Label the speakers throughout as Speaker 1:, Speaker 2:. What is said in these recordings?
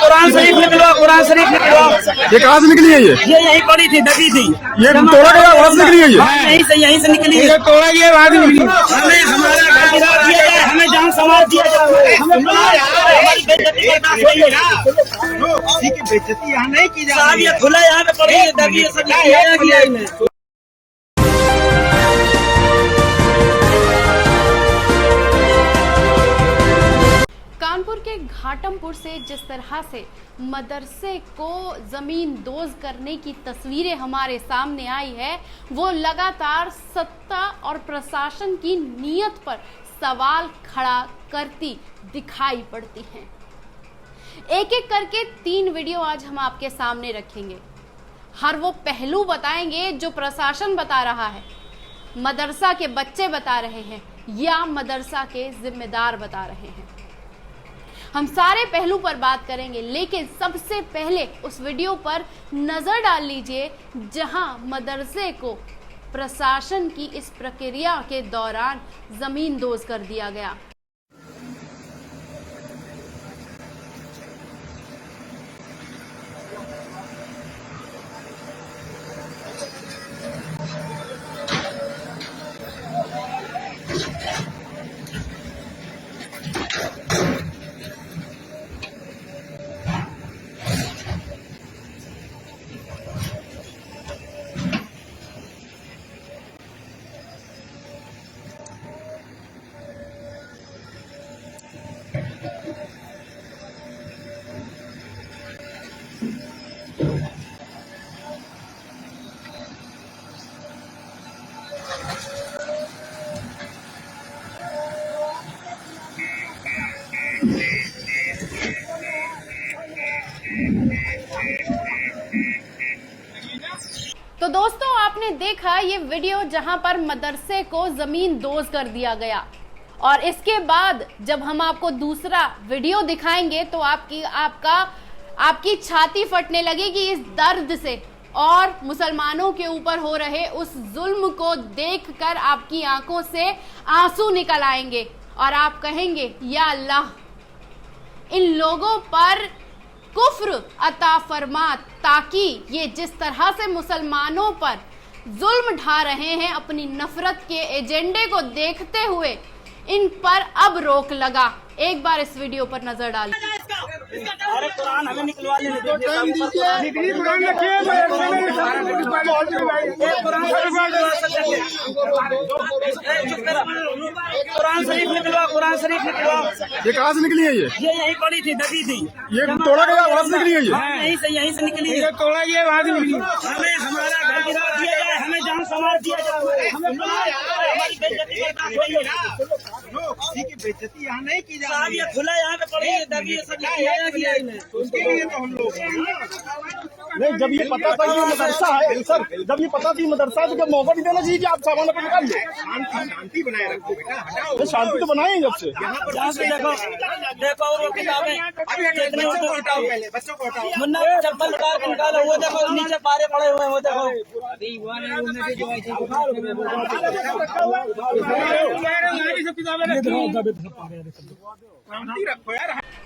Speaker 1: कुरान शरीफ निकलवा, कुरान शरीफ निकलवा।
Speaker 2: ये कहाँ से निकली है? ये
Speaker 1: यहीं पड़ी थी, दबी थी।
Speaker 2: ये तोड़ा गया, वहाँ से निकली है?
Speaker 1: यहीं से निकली है।
Speaker 2: तोड़ा गया, वहाँ से निकली।
Speaker 1: हमें हमारा घर गिरा दिया जाए, हमें जान समाज दिया जाए। हमारी बेइज्जती बर्दाश्त नहीं है।
Speaker 3: किसी की बेइज्जती यहाँ नहीं की जा
Speaker 1: साहब
Speaker 3: रही
Speaker 1: ये
Speaker 3: है।
Speaker 1: खुला यहाँ पे पड़ी है, दबी है, सब किया है।
Speaker 4: कानपुर के घाटमपुर से जिस तरह से मदरसे को जमीन दोज करने की तस्वीरें हमारे सामने आई है, वो लगातार सत्ता और प्रशासन की नीयत पर सवाल खड़ा करती दिखाई पड़ती हैं। एक एक करके 3 वीडियो आज हम आपके सामने रखेंगे। हर वो पहलू बताएंगे जो प्रशासन बता रहा है, मदरसा के बच्चे बता रहे हैं या मदरसा के जिम्मेदार बता रहे हैं। हम सारे पहलू पर बात करेंगे, लेकिन सबसे पहले उस वीडियो पर नजर डाल लीजिए जहां मदरसे को प्रशासन की इस प्रक्रिया के दौरान जमीन दोज कर दिया गया। तो दोस्तों, आपने देखा ये वीडियो जहां पर मदरसे को जमीन दोज कर दिया गया, और इसके बाद जब हम आपको दूसरा वीडियो दिखाएंगे तो आपकी छाती फटने लगेगी इस दर्द से, और मुसलमानों के ऊपर हो रहे उस जुल्म को देखकर आपकी आंखों से आंसू निकल आएंगे और आप कहेंगे, या अल्लाह, इन लोगों पर कुफ्र अता फरमा, ताकि ये जिस तरह से मुसलमानों पर जुल्म ढा रहे हैं अपनी नफरत के एजेंडे को देखते हुए, इन पर अब रोक लगा। एक बार इस वीडियो पर नजर डालिए।
Speaker 1: अरे कुरान हमें निकलवा लेने दीजिए। कुरान शरीफ निकलवा, कुरान शरीफ निकलवा।
Speaker 2: ये कहाँ से निकली है? ये
Speaker 1: यहीं पड़ी थी, दबी थी।
Speaker 2: ये तोड़ा गया, वहाँ से निकली है?
Speaker 1: यहीं से निकली है।
Speaker 2: तोड़ा गया, वहाँ से निकली।
Speaker 1: हमें हमारा घर गिरा दिया जाए, हमें जान समाज दिया जाए। हमारी बेइज्जती बर्दाश्त नहीं है।
Speaker 3: किसी की बेइज्जती यहाँ नहीं की जा
Speaker 1: साहब
Speaker 3: रही
Speaker 1: ये
Speaker 3: है।
Speaker 1: खुला यहाँ पे पड़ी है, दबी है, सब किया है।
Speaker 3: उसके लिए तो हम लोग
Speaker 2: नहीं, जब ये पता था कि मदरसा है सर, जब ये पता थी मदरसा, तो जब मौका नहीं देना चाहिए कि आप सामान अपना निकाल लो।
Speaker 3: शांति बनाए रखो बेटा, हटाओ।
Speaker 2: शांति तो बनाए हैं जब से।
Speaker 1: यहाँ से देखो और वो किताबें कितनी उर्दू किताब,
Speaker 3: बच्चों को हटाओ।
Speaker 1: मुन्ना चप्पल उतार के निकालो, वो देखो नीचे पारे पड़े हुए हैं, वो देखो।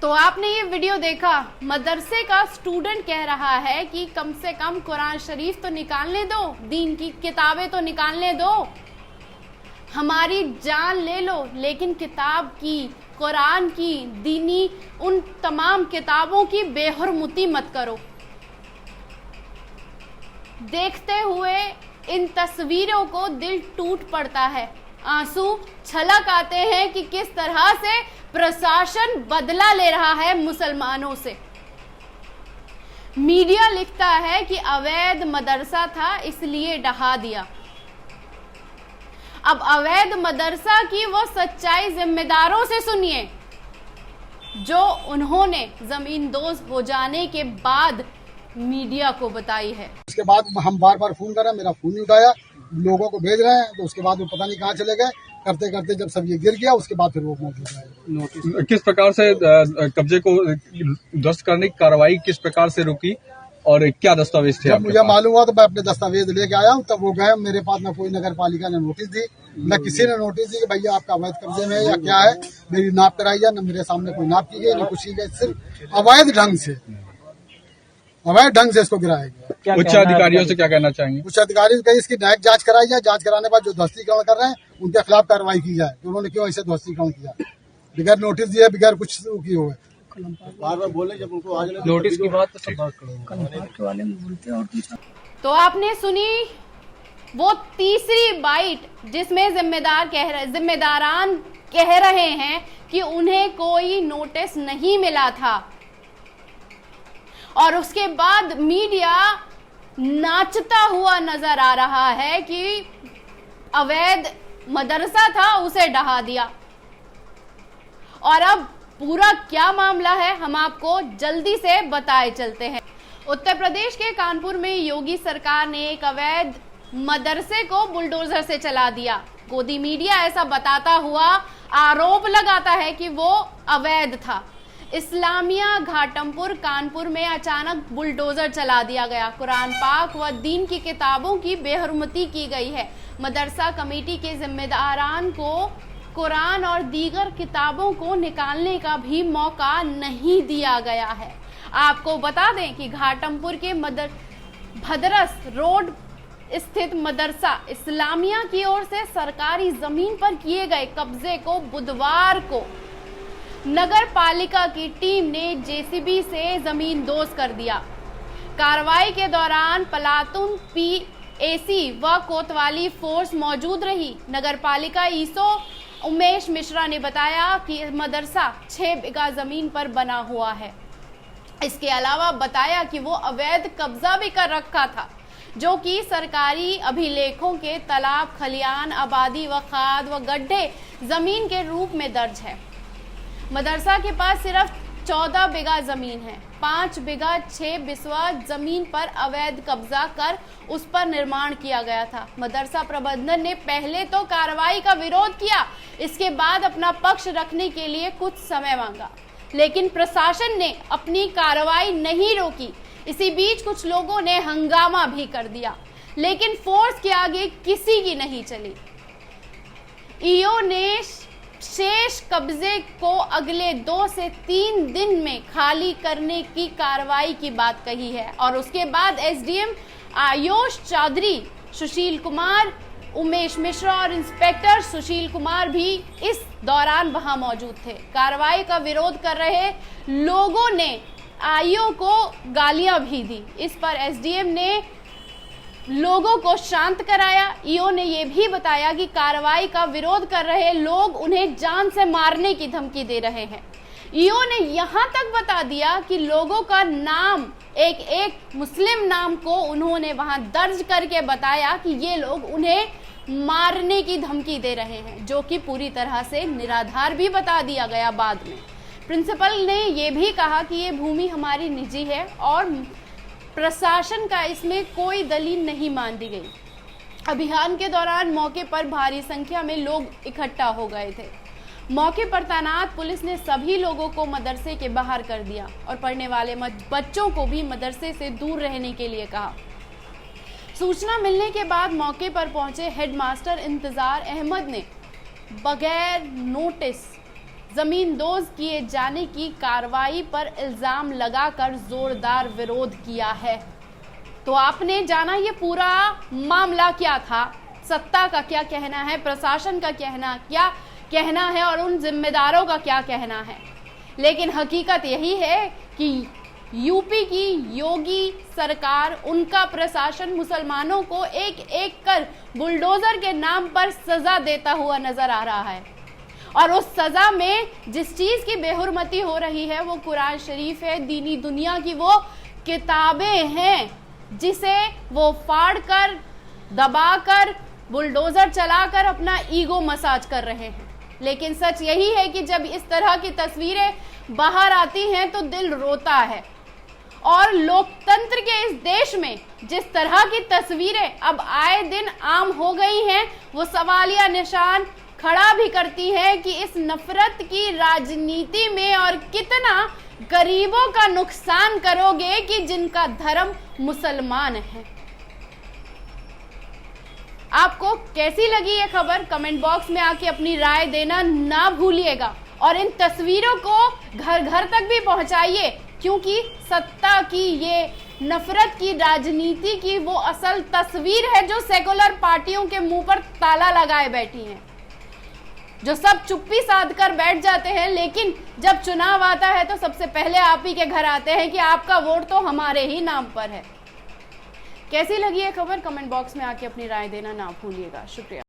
Speaker 4: तो आपने ये वीडियो देखा, मदरसे का स्टूडेंट कह रहा है कि कम से कम कुरान शरीफ तो निकालने दो, दीन की किताबें तो निकालने दो, हमारी जान ले लो, लेकिन किताब की, कुरान की, दीनी उन तमाम किताबों की बेहुरमती मत करो। देखते हुए इन तस्वीरों को दिल टूट पड़ता है, आंसू छलक आते हैं कि किस तरह से प्रशासन बदला ले रहा है मुसलमानों से। मीडिया लिखता है कि अवैध मदरसा था इसलिए ढहा दिया। अब अवैध मदरसा की वो सच्चाई जिम्मेदारों से सुनिए जो उन्होंने जमीन दोज हो जाने के बाद मीडिया को बताई है।
Speaker 5: उसके बाद हम बार बार फोन करा, मेरा फोन नहीं उठाया, लोगों को भेज रहे हैं, तो उसके बाद वो पता नहीं कहाँ चले गए। करते करते जब सब ये गिर गया, उसके बाद फिर वो मौजूद है नोटिस।
Speaker 6: किस प्रकार से कब्जे को ध्वस्त करने की कार्रवाई किस प्रकार से रुकी और क्या दस्तावेज थे?
Speaker 5: जब मुझे मालूम हुआ तो मैं अपने दस्तावेज लेके आया हूँ, तब वो गए। मेरे पास न कोई नगर पालिका ने नोटिस दी, न किसी ने नोटिस दी कि भैया आपका अवैध कब्जे में है या क्या है। मेरी नाप कराई जाए, न मेरे सामने कोई नाप की गई, न कुछ की गई, सिर्फ अवैध ढंग से इसको गिराया गया।
Speaker 6: उच्च अधिकारियों से क्या कहना चाहेंगे?
Speaker 5: उच्च अधिकारी से कही इसकी न्यायिक जांच कराई जाए, जांच कराने के बाद जो ध्वस्तीकरण कर रहे हैं उनके खिलाफ कार्रवाई की जाए, तो उन्होंने क्यों ऐसे ध्वस्तीकरण किया बगैर नोटिस दिए, बगैर कुछ किए हुए।
Speaker 2: बार बार बोले जब उनको आज
Speaker 6: नोटिस की बात तो सब बात करो।
Speaker 4: तो आपने सुनी वो तीसरी बाइट जिसमें जिम्मेदारान कह रहे हैं कि उन्हें कोई नोटिस नहीं मिला था, और उसके बाद मीडिया नाचता हुआ नजर आ रहा है कि अवैध मदरसा था उसे ढहा दिया। और अब पूरा क्या मामला है हम आपको जल्दी से बताए चलते हैं। उत्तर प्रदेश के कानपुर में योगी सरकार ने एक अवैध मदरसे को बुलडोजर से चला दिया। गोदी मीडिया ऐसा बताता हुआ आरोप लगाता है कि वो अवैध था। इस्लामिया घाटमपुर कानपुर में अचानक बुलडोजर चला दिया गया। कुरान पाक व दीन की किताबों की बेहरमती की गई है। मदरसा कमेटी के जिम्मेदारान को कुरान और दीगर किताबों को निकालने का भी मौका नहीं दिया गया है। आपको बता दें कि घाटमपुर के भदरस रोड स्थित मदरसा इस्लामिया की ओर से सरकारी जमीन पर किए गए कब्जे को बुधवार को नगर पालिका की टीम ने जेसीबी से जमीन दोज कर दिया। कार्रवाई के दौरान पलातून पीएसी व कोतवाली फोर्स मौजूद रही। नगर पालिका ईसो उमेश मिश्रा ने बताया कि मदरसा 6 बीघा जमीन पर बना हुआ है। इसके अलावा बताया कि वो अवैध कब्जा भी कर रखा था, जो कि सरकारी अभिलेखों के तालाब, खलियान, आबादी व खाद व गड्ढे जमीन के रूप में दर्ज है। मदरसा के पास सिर्फ 14 बीघा जमीन है। 5 बीघा 6 बिस्वा जमीन पर अवैध कब्जा कर उस पर निर्माण किया गया था। मदरसा प्रबंधन ने पहले तो कार्रवाई का विरोध किया, इसके बाद अपना पक्ष रखने के लिए कुछ समय मांगा, लेकिन प्रशासन ने अपनी कार्रवाई नहीं रोकी। इसी बीच कुछ लोगों ने हंगामा भी कर दिया, लेकिन फोर्स के आगे किसी की नहीं चली। ईओ ने शेष कब्जे को अगले 2 से 3 दिन में खाली करने की कार्रवाई की बात कही है। और उसके बाद एसडीएम आयुष चौधरी, सुशील कुमार, उमेश मिश्रा और इंस्पेक्टर सुशील कुमार भी इस दौरान वहां मौजूद थे। कार्रवाई का विरोध कर रहे लोगों ने आईओ को गालियां भी दी। इस पर एसडीएम ने लोगों को शांत कराया। ईओ ने यह भी बताया कि कार्रवाई का विरोध कर रहे लोग उन्हें जान से मारने की धमकी दे रहे हैं। ईओ ने यहां तक बता दिया कि लोगों का नाम एक मुस्लिम नाम को उन्होंने वहां दर्ज करके बताया कि ये लोग उन्हें मारने की धमकी दे रहे हैं, जो कि पूरी तरह से निराधार भी बता दिया गया। बाद में प्रिंसिपल ने यह भी कहा कि ये भूमि हमारी निजी है और प्रशासन का इसमें कोई दलील नहीं मान दी गई। अभियान के दौरान मौके पर भारी संख्या में लोग इकट्ठा हो गए थे। मौके पर तैनात पुलिस ने सभी लोगों को मदरसे के बाहर कर दिया और पढ़ने वाले बच्चों को भी मदरसे से दूर रहने के लिए कहा। सूचना मिलने के बाद मौके पर पहुंचे हेडमास्टर इंतजार अहमद ने बगैर नोटिस जमीन दोज किए जाने की कार्रवाई पर इल्जाम लगाकर जोरदार विरोध किया है। तो आपने जाना ये पूरा मामला क्या था, सत्ता का क्या कहना है, प्रशासन का क्या कहना है और उन जिम्मेदारों का क्या कहना है। लेकिन हकीकत यही है कि यूपी की योगी सरकार, उनका प्रशासन मुसलमानों को एक एक कर बुलडोजर के नाम पर सजा देता हुआ नजर आ रहा है। और उस सजा में जिस चीज की बेहुरमती हो रही है वो कुरान शरीफ है, दीनी दुनिया की वो किताबें हैं, जिसे वो फाड़ कर, दबाकर, बुलडोजर चलाकर अपना ईगो मसाज कर रहे हैं। लेकिन सच यही है कि जब इस तरह की तस्वीरें बाहर आती हैं तो दिल रोता है। और लोकतंत्र के इस देश में जिस तरह की तस्वीरें अब आए दिन आम हो गई हैं, वो सवालिया निशान खड़ा भी करती है कि इस नफरत की राजनीति में और कितना गरीबों का नुकसान करोगे कि जिनका धर्म मुसलमान है। आपको कैसी लगी ये खबर, कमेंट बॉक्स में आके अपनी राय देना ना भूलिएगा। और इन तस्वीरों को घर घर तक भी पहुंचाइए, क्योंकि सत्ता की ये नफरत की राजनीति की वो असल तस्वीर है जो सेकुलर पार्टियों के मुंह पर ताला लगाए बैठी हैं, जो सब चुप्पी साध कर बैठ जाते हैं, लेकिन जब चुनाव आता है तो सबसे पहले आप ही के घर आते हैं कि आपका वोट तो हमारे ही नाम पर है। कैसी लगी है खबर? कमेंट बॉक्स में आके अपनी राय देना ना भूलिएगा। शुक्रिया।